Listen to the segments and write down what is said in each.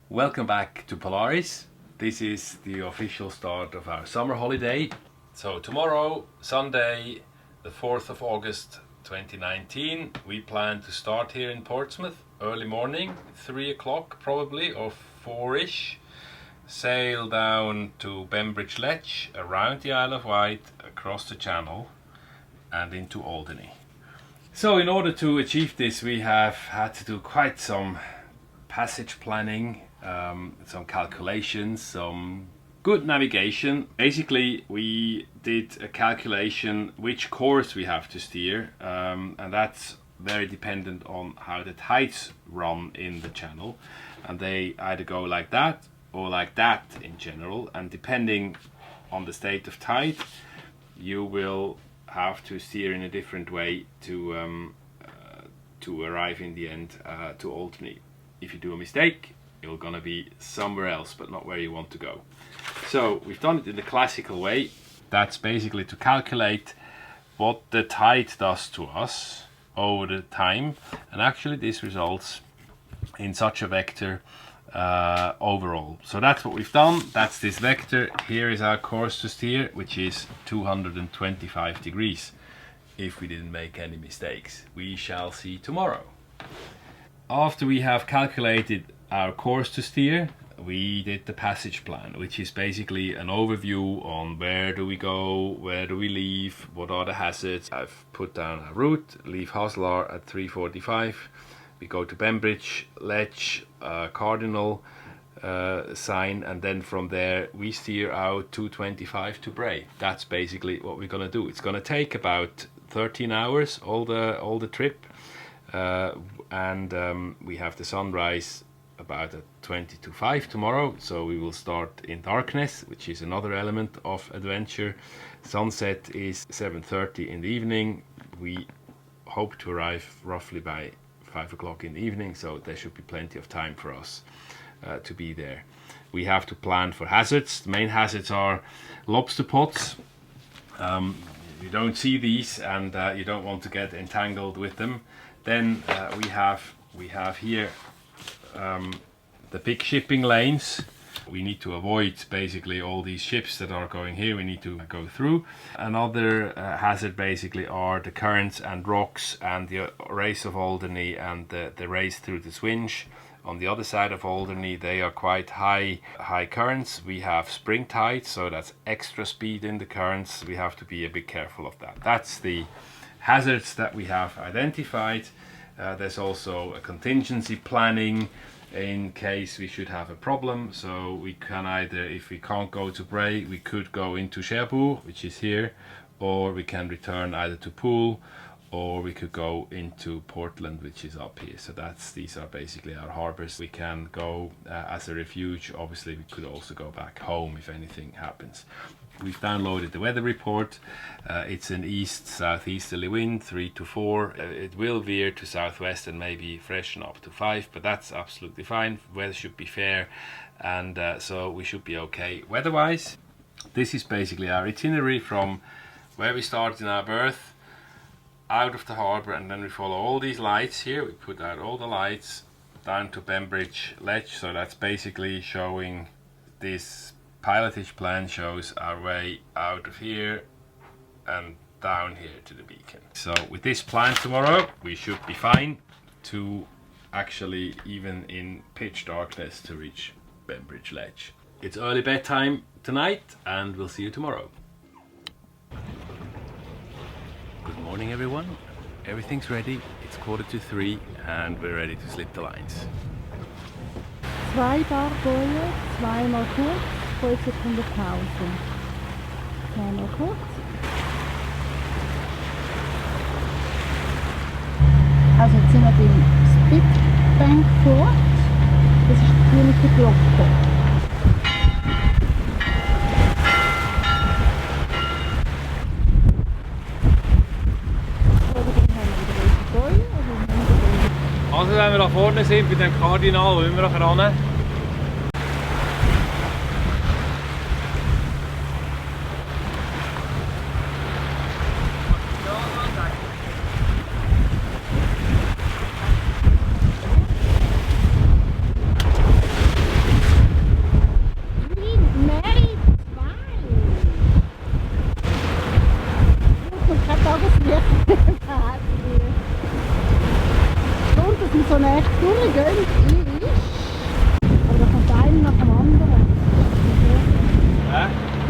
Welcome back to Polaris. This is the official start of our summer holiday. So tomorrow, Sunday, the 4th of August 2019, we plan to start here in Portsmouth early morning, 3 o'clock probably, or 4ish. Sail down to Bembridge Ledge, around the Isle of Wight, across the channel and into Alderney. So in order to achieve this, we have had to do quite some passage planning, some calculations, some good navigation. Basically, we did a calculation which course we have to steer, and that's very dependent on how the tides run in the channel, and they either go like that or like that in general, and depending on the state of tide, you will have to steer in a different way to arrive in the end to Alderney. If you do a mistake, you're gonna be somewhere else, but not where you want to go. So we've done it in the classical way. That's basically to calculate what the tide does to us over the time, and actually this results in such a vector overall. So that's what we've done. That's this vector. Here is our course to steer, which is 225 degrees. If we didn't make any mistakes, we shall see tomorrow. After we have calculated our course to steer, we did the passage plan, which is basically an overview on where do we go, where do we leave, what are the hazards. I've put down a route, leave Haslar at 3:45. We go to Bembridge, Ledge, Cardinal sign, and then from there we steer out 225 to Bray. That's basically what we're gonna do. It's gonna take about 13 hours, all the trip. And we have the sunrise about at 20 to 5 tomorrow, so we will start in darkness, which is another element of adventure. Sunset is 7:30 in the evening. We hope to arrive roughly by 5 o'clock in the evening, so there should be plenty of time for us to be there. We have to plan for hazards. The main hazards are lobster pots. You don't see these, and you don't want to get entangled with them. Then we have here the big shipping lanes. We need to avoid basically all these ships that are going here. We need to go through. Another hazard basically are the currents and rocks, and the race of Alderney and the race through the Swinge. On the other side of Alderney, they are quite high currents. We have spring tides, so that's extra speed in the currents. We have to be a bit careful of that. That's the hazards that we have identified. There's also a contingency planning in case we should have a problem. So we can either, if we can't go to Bray, we could go into Cherbourg, which is here, or we can return either to Poole, or we could go into Portland, which is up here. So these are basically our harbours. We can go as a refuge. Obviously we could also go back home if anything happens. We've downloaded the weather report. It's an east-southeasterly wind, 3 to 4. It will veer to southwest and maybe freshen up to 5, but that's absolutely fine. Weather should be fair, and so we should be okay weather-wise. This is basically our itinerary from where we start in our berth, out of the harbour, and then we follow all these lights here. We put out all the lights down to Bembridge Ledge, so that's basically showing this pilotage plan shows our way out of here and down here to the beacon. So with this plan tomorrow, we should be fine to actually, even in pitch darkness, to reach Bembridge Ledge. It's early bedtime tonight, and we'll see you tomorrow. Good morning, everyone. Everything's ready. It's 2:45 and we're ready to slip the lines. 2 Bar Boje, 2-mal kurz, 5 Sekunden Pause. 2-mal kurz. Also jetzt sind wir beim Spitbank Fort. Das ist die grüne Glocke. Also wenn wir da vorne sind bei dem Cardinal, wo wir noch ran.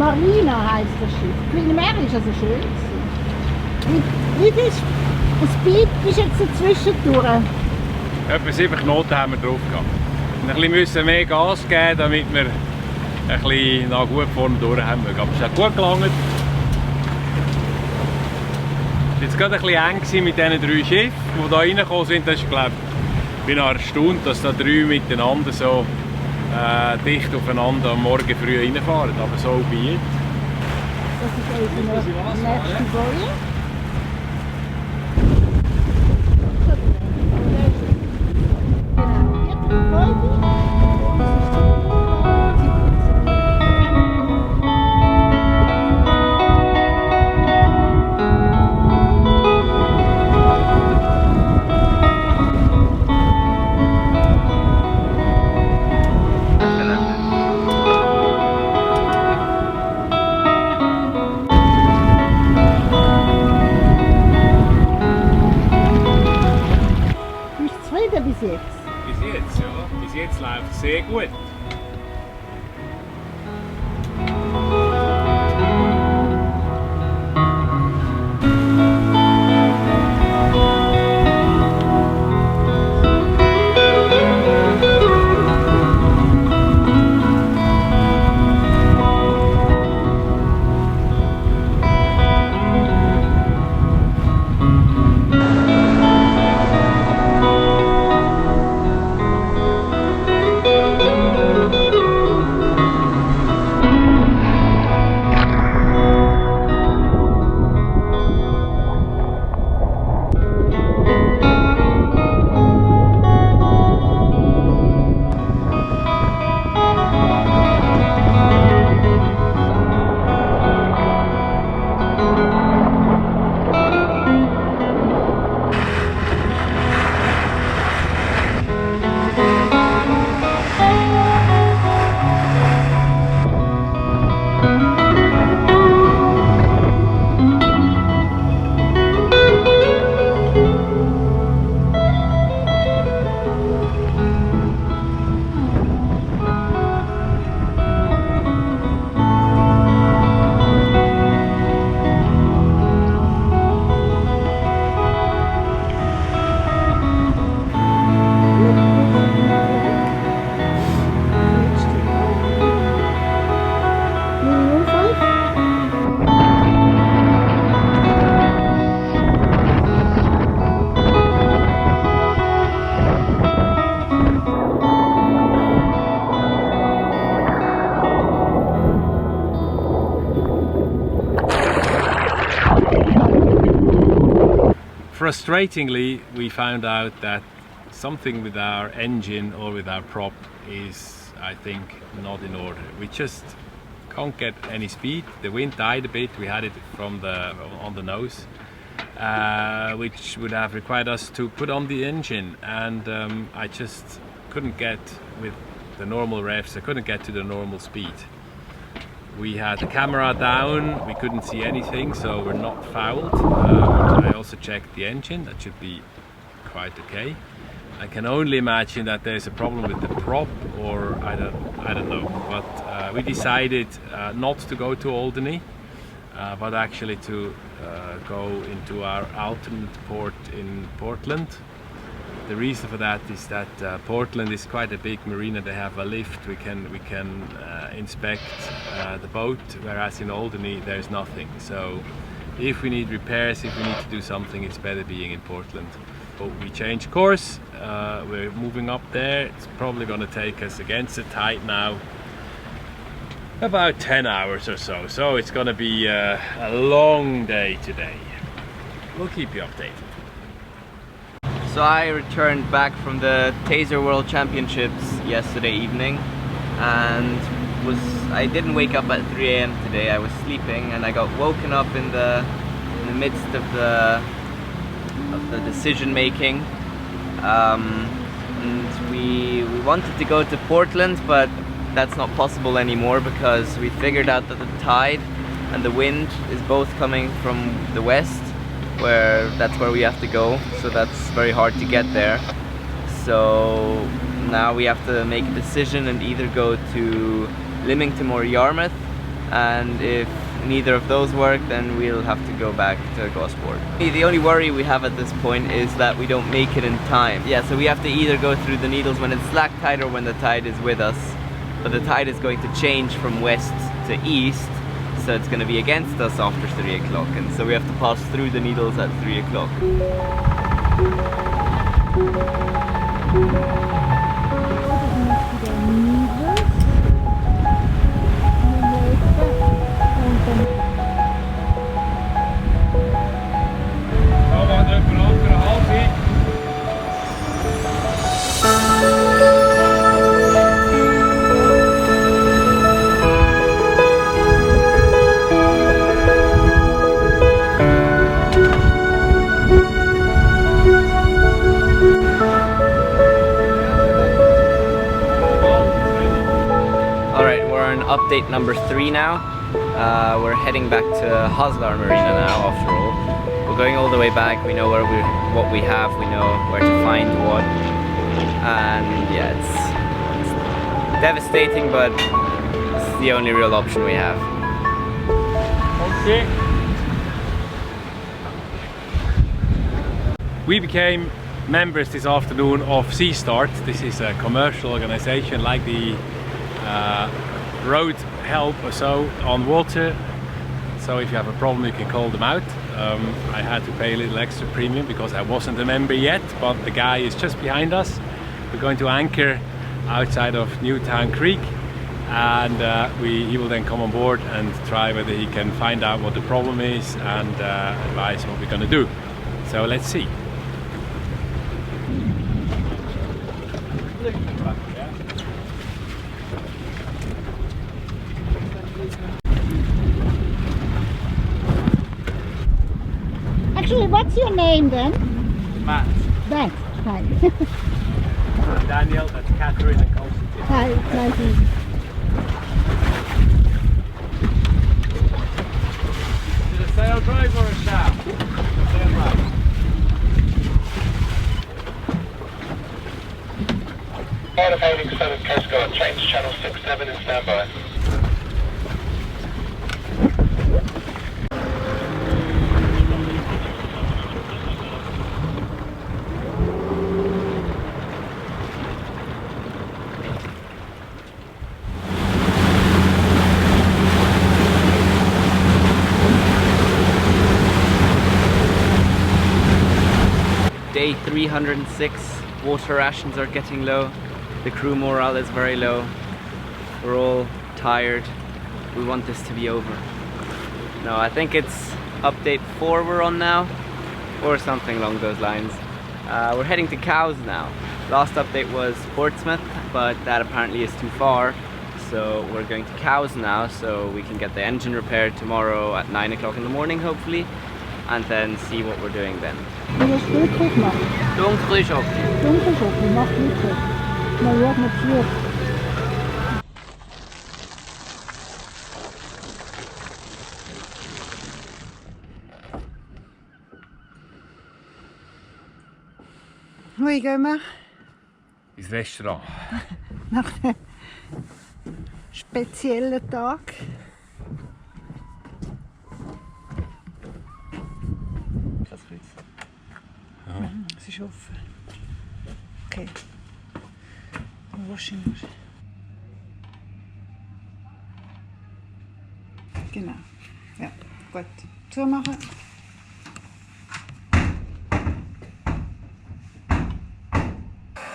Marina heisst das Schiff. Queen Mary ist also schön gewesen. Wie viel Speed bist du jetzt zwischendurch? Etwa 7 Knoten haben wir drauf gehabt. Wir müssen mehr Gas geben, damit wir ein bisschen nach gut vorne durch haben. Aber es hat gut gelangt. Es war gerade ein bisschen eng mit diesen 3 Schiffen, die hier reingekommen sind. Ich bin erstaunt, dass da 3 miteinander so dicht aufeinander am Morgen früh reinfahren. Aber so be it. Das ist unsere nächste Boje. Bis jetzt? Bis jetzt, ja. Bis jetzt läuft es sehr gut. Frustratingly, we found out that something with our engine or with our prop is, I think, not in order. We just can't get any speed. The wind died a bit. We had it from on the nose, which would have required us to put on the engine, and I just couldn't get with the normal revs. I couldn't get to the normal speed. We had the camera down, we couldn't see anything, so we're not fouled. I also checked the engine, that should be quite okay. I can only imagine that there's a problem with the prop, or I don't know. But we decided not to go to Alderney, but actually to go into our alternate port in Portland. The reason for that is that Portland is quite a big marina. They have a lift. We can inspect the boat, whereas in Alderney there's nothing. So if we need repairs, if we need to do something, it's better being in Portland. But we changed course. We're moving up there. It's probably going to take us against the tide now about 10 hours or so. So it's going to be a long day today. We'll keep you updated. So I returned back from the Taser World Championships yesterday evening, and I didn't wake up at 3 AM today. I was sleeping and I got woken up in the midst of the decision making. And we wanted to go to Portland, but that's not possible anymore because we figured out that the tide and the wind is both coming from the west, that's where we have to go, so that's very hard to get there. So now we have to make a decision and either go to Lymington or Yarmouth and if neither of those work, then we'll have to go back to Gosport. The only worry we have at this point is that we don't make it in time. Yeah, so we have to either go through the Needles when it's slack tide or when the tide is with us. But the tide is going to change from west to east, so it's going to be against us after 3 o'clock, and so we have to pass through the Needles at 3 o'clock. Update number 3 now. We're heading back to Haslar Marina now after all. We're going all the way back, we know what we have, we know where to find what. And yeah, it's devastating, but it's the only real option we have. Okay. We became members this afternoon of SeaStart. This is a commercial organization like the road help or so on water, so if you have a problem you can call them out. I had to pay a little extra premium because I wasn't a member yet, but the guy is just behind us. We're going to anchor outside of Newtown Creek, and he will then come on board and try whether he can find out what the problem is and advise what we're going to do. So let's see. Actually, what's your name then? Matt. Matt. Hi. Daniel, that's Catherine and Constantine. Hi, nice to meet you. Is it a sail drive or a shaft? Sail drive. Part of Hailing 7 Coast Guard, change channel 6-7 and standby. Day 306, water rations are getting low, the crew morale is very low, we're all tired, we want this to be over. No, I think it's update 4 we're on now, or something along those lines. We're heading to Cowes now. Last update was Portsmouth, but that apparently is too far, so we're going to Cowes now, so we can get the engine repaired tomorrow at 9 o'clock in the morning hopefully, and then see what we're doing then. Willst du Frühstück machen? Dunkle Schoki. Dunkle Schoki, mach Frühstück. Na ja, natürlich. Wo gehen wir? Ins Restaurant. Nach einem speziellen Tag. Es ist offen. Okay. Wo sind wir? Genau. Ja, gut. Zumachen.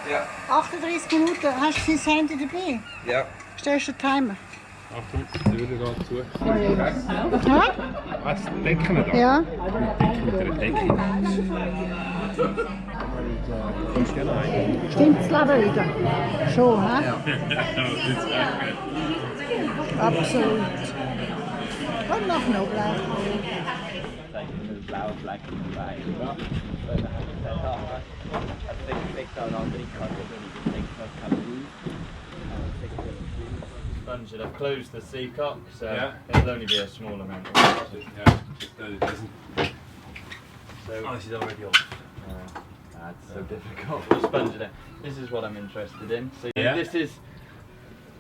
Ja. 38 Minuten. Hast du dein Handy dabei? Ja. Stellst du den Timer? Achtung, die Tür geht zu. Ja? Was? Decken da? Ja. Decken mit einer Decke. Kommst du gerne rein? Stimmt das Leben wieder? Schon, hä? Ja. Absolut. Und noch Knoblauch. Sponge it. I've closed the sea cock, so Yeah. it'll only be a small amount. Yeah, just that it doesn't. So Oh, this is already off. that's so difficult. We'll sponge it in. This is what I'm interested in. So Yeah. this is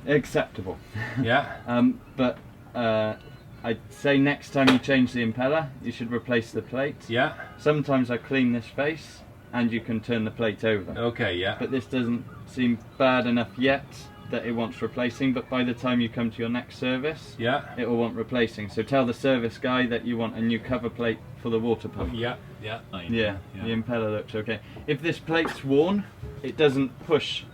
acceptable. Yeah. But I'd say next time you change the impeller, you should replace the plate. Yeah. Sometimes I clean this face and you can turn the plate over. Okay, yeah. But this doesn't seem bad enough yet that it wants replacing, but by the time you come to your next service, Yeah. it will want replacing. So tell the service guy that you want a new cover plate for the water pump. Yeah, yeah. Yeah, the impeller looks okay. If this plate's worn, it doesn't push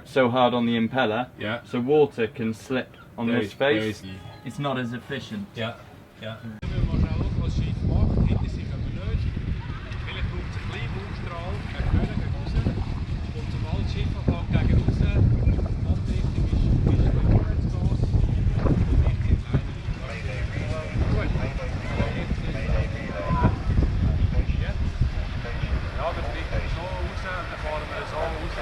so hard on the impeller, Yeah. so water can slip on this face. It's not as efficient. Ja, ja. We willen maar snel ook wat schief maakt, hinter sich aber nicht. Vielleicht braucht es ein bisschen Baustrahl, gegen vorne, gegen raus. Und sobald das Schiff anfängt gegen raus, Abdichtung ist Vorwärtsgas. Gut. Jetzt. Ja, wir fliegen so raus und dann fahren wir so raus.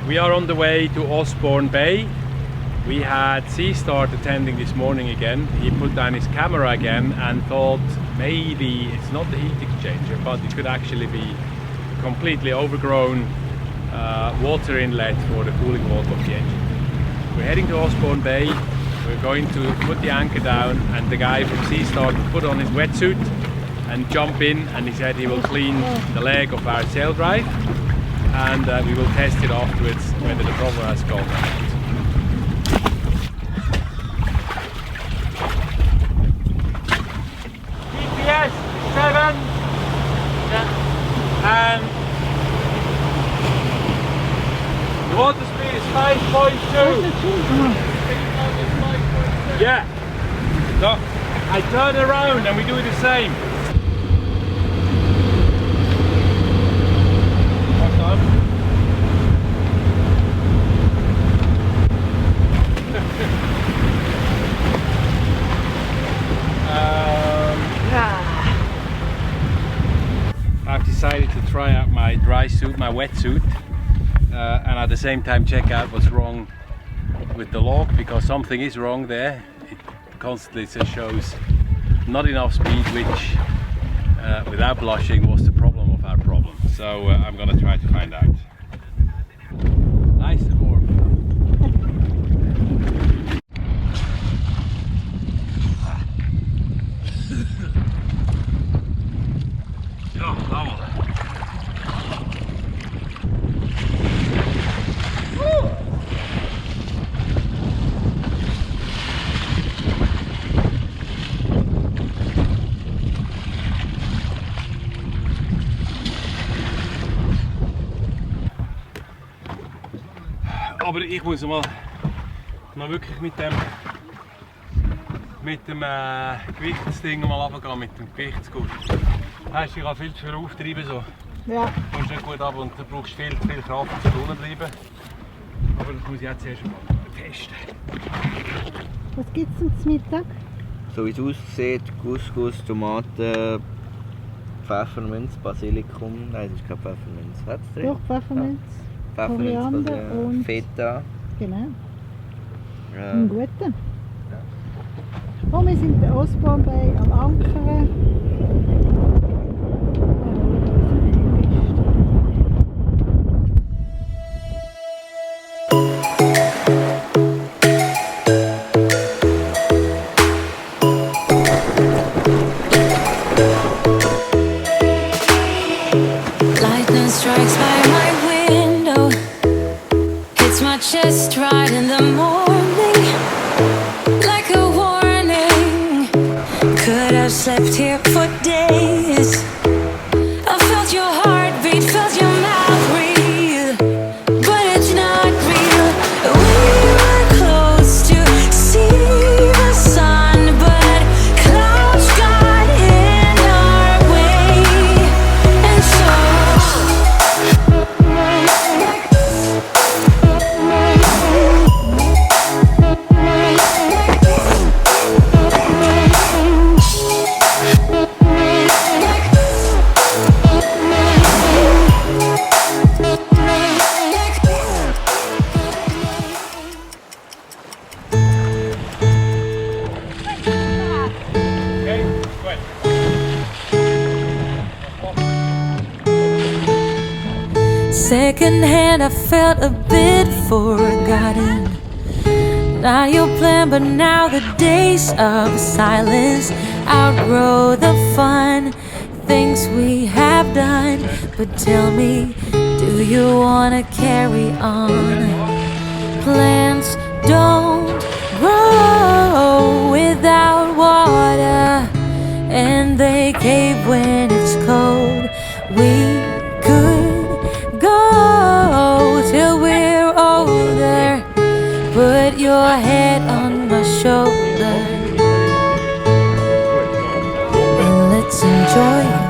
We are on the way to Osborne Bay. We had SeaStart attending this morning again. He put down his camera again and thought maybe it's not the heat exchanger, but it could actually be a completely overgrown water inlet for the cooling water of the engine. We're heading to Osborne Bay. We're going to put the anchor down, and the guy from SeaStart will put on his wetsuit and jump in, and he said he will clean the leg of our sail drive, and we will test it afterwards whether the problem has gone or not. GPS 7 and the water speed is 5.2. Yeah. So I turn around and we do the same. I've decided to try out my dry suit, my wetsuit, and at the same time check out what's wrong with the log, because something is wrong there. It constantly shows not enough speed, which without blushing was the problem of our problem. So I'm gonna try to find out. Nice and warm. Aber ich muss mal noch wirklich mit dem Gewichtsding mal runtergehen, mit dem Gewichtsgut. Heißt, ich kann viel zu viel auftreiben so. Ja. Du kommst nicht gut ab und du brauchst viel zu viel Kraft, um zu unten bleiben. Aber das muss ich jetzt erst mal testen. Was gibt es zum Mittag? So wie es aussieht, Couscous, Tomaten, Pfefferminz, Basilikum. Nein, das ist kein Pfefferminz. Hat's drin? Doch, Pfefferminz, Pfefferminz, Koriander und Feta. genau. Einen guten. Oh, wir sind bei Osborne Bay am Ankern. Lightning strikes by my window, hits my chest right in the morning, like a warning. Could have slept here for days. I felt your heartbeat, felt your mouth breathe, but it's not real. We were close to see the sun, but clouds got in our way, and so secondhand, I felt a bit forgotten. Not your plan, but now the days of silence outgrow the fun things we have done. But tell me, do you wanna carry on? Plants don't grow without water, and they cave when it's cold. We could go till we're older. Put your head on my shoulder and let's enjoy